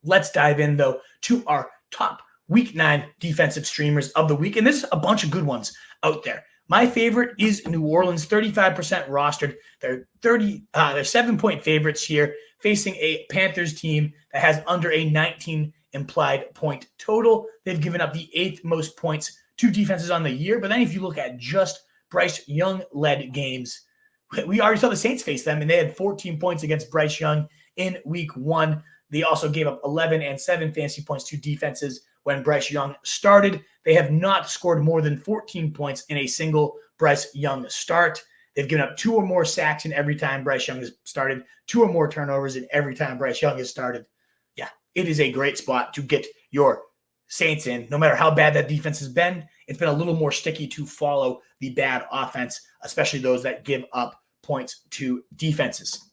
Let's dive in, though, to our top Week 9 defensive streamers of the week. And there's a bunch of good ones out there. My favorite is New Orleans, 35% rostered. They're 7-point favorites here, facing a Panthers team that has under a 19 implied point total. They've given up the 8th most points to defenses on the year. But then if you look at just Bryce Young-led games, we already saw the Saints face them, and they had 14 points against Bryce Young in Week 1. They also gave up 11 and 7 fantasy points to defenses when Bryce Young started. They have not scored more than 14 points in a single Bryce Young start. They've given up 2 or more sacks in every time Bryce Young has started, 2 or more turnovers in every time Bryce Young has started. Yeah, it is a great spot to get your Saints in. No matter how bad that defense has been, it's been a little more sticky to follow the bad offense, especially those that give up points to defenses.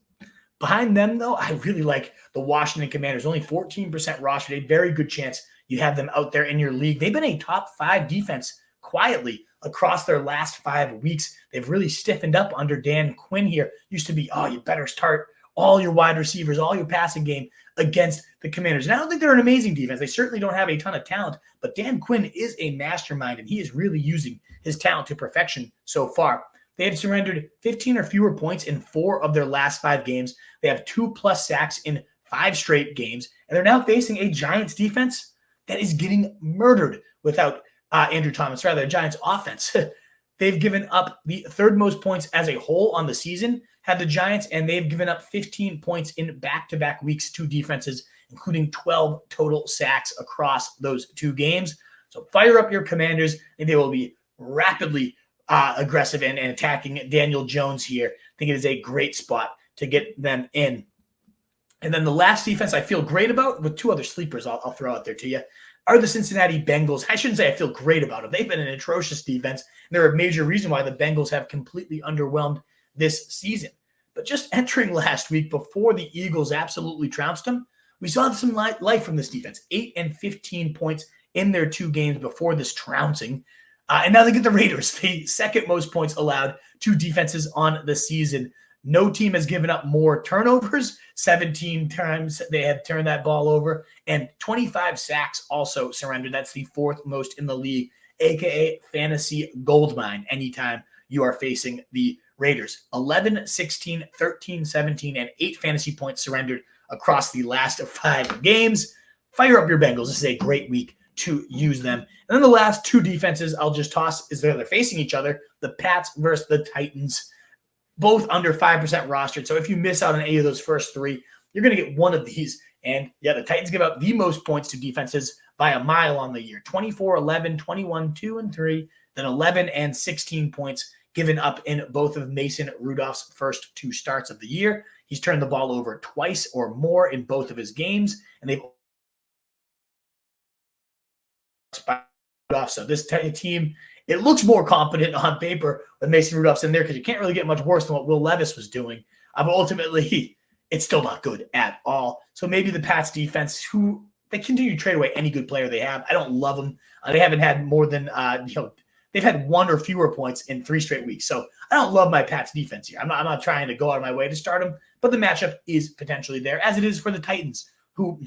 Behind them, though, I really like the Washington Commanders. Only 14% rostered, a very good chance you have them out there in your league. They've been a top 5 defense quietly across their last 5 weeks. They've really stiffened up under Dan Quinn here. Used to be, you better start all your wide receivers, all your passing game against the Commanders. And I don't think they're an amazing defense. They certainly don't have a ton of talent, but Dan Quinn is a mastermind, and he is really using his talent to perfection so far. They have surrendered 15 or fewer points in 4 of their last 5 games. They have 2+ sacks in 5 straight games, and they're now facing a Giants defense that is getting murdered without Andrew Thomas, rather, the Giants offense. They've given up the 3rd most points as a whole on the season, had the Giants, and they've given up 15 points in back-to-back weeks to defenses, including 12 total sacks across those 2 games. So fire up your Commanders, and they will be rapidly aggressive and attacking Daniel Jones here. I think it is a great spot to get them in. And then the last defense I feel great about, with 2 other sleepers I'll throw out there to you, are the Cincinnati Bengals. I shouldn't say I feel great about them. They've been an atrocious defense. And they're a major reason why the Bengals have completely underwhelmed this season. But just entering last week, before the Eagles absolutely trounced them, we saw some life from this defense. 8 and 15 points in their 2 games before this trouncing. And now they get the Raiders, the 2nd most points allowed to defenses on the season. No team has given up more turnovers. 17 times they have turned that ball over, and 25 sacks also surrendered. That's the 4th most in the league, aka fantasy goldmine, anytime you are facing the Raiders. 11, 16, 13, 17, and 8 fantasy points surrendered across the last 5 games. Fire up your Bengals. This is a great week to use them. And then the last 2 defenses I'll just toss is they're facing each other, the Pats versus the Titans. Both under 5% rostered. So if you miss out on any of those first 3, you're going to get one of these. And yeah, the Titans give up the most points to defenses by a mile on the year. 24, 11, 21, 2, and 3. Then 11 and 16 points given up in both of Mason Rudolph's first 2 starts of the year. He's turned the ball over twice or more in both of his games. And they've so this team, it looks more competent on paper with Mason Rudolph's in there, because you can't really get much worse than what Will Levis was doing. But ultimately, it's still not good at all. So maybe the Pats defense, who they continue to trade away any good player they have. I don't love them. They haven't had more than they've had 1 or fewer points in 3 straight weeks. So I don't love my Pats defense here. I'm not trying to go out of my way to start them, but the matchup is potentially there, as it is for the Titans, who,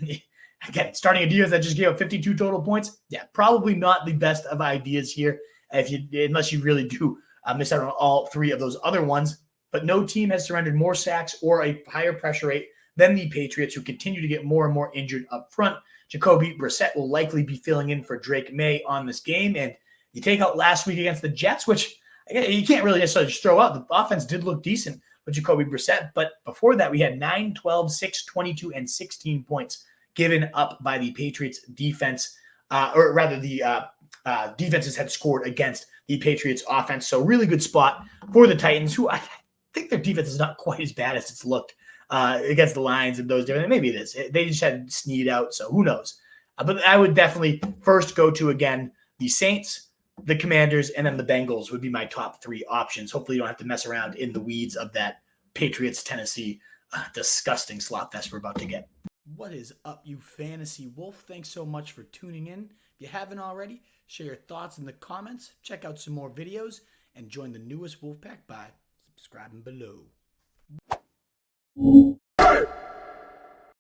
again, starting a defense that just gave up 52 total points. Yeah, probably not the best of ideas here, unless you really do miss out on all 3 of those other ones. But no team has surrendered more sacks or a higher pressure rate than the Patriots, who continue to get more and more injured up front. Jacoby Brissett will likely be filling in for Drake May on this game. And you take out last week against the Jets, which you can't really necessarily just throw out. The offense did look decent with Jacoby Brissett. But before that, we had 9, 12, 6, 22, and 16 points given up by the Patriots defense, or rather the defenses had scored against the Patriots offense. So really good spot for the Titans, who I think their defense is not quite as bad as it's looked against the Lions and those different. Maybe it is. They just had Snead out, so who knows? But I would definitely first go to, again, the Saints, the Commanders, and then the Bengals would be my top 3 options. Hopefully you don't have to mess around in the weeds of that Patriots-Tennessee disgusting slot fest we're about to get. What is up, you fantasy wolf? Thanks so much for tuning in. If you haven't already, share your thoughts in the comments, check out some more videos, and join the newest Wolfpack by subscribing below.